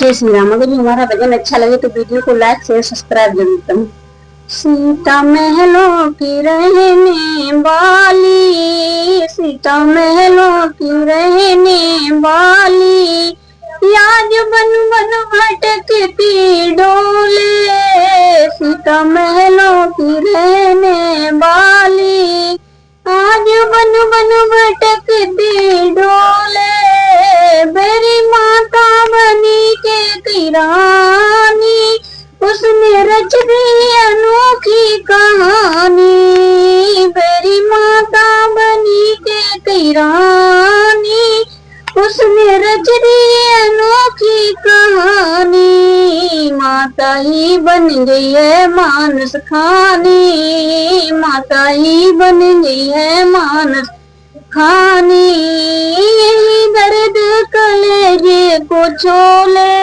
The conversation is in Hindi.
जय श्री राम। अगर हमारा भजन अच्छा लगे तो वीडियो को लाइक शेयर सब्सक्राइब जरूर करें। सीता महलों की रहने वाली, सीता महलों की रहने वाली, याद बन बन भटकती डोले। सीता महलों की रहने वाली, आज बन बन भटकती डोले। मेरी माता बनी के रानी, उसने रच दी अनोखी कहानी। मेरी माता बनी के रानी, उसने रच दी अनोखी कहानी। माता ही बन गई है मानस खानी, माता ही बन गई है मानस खानी। यही दर्द कलेजे को छोले,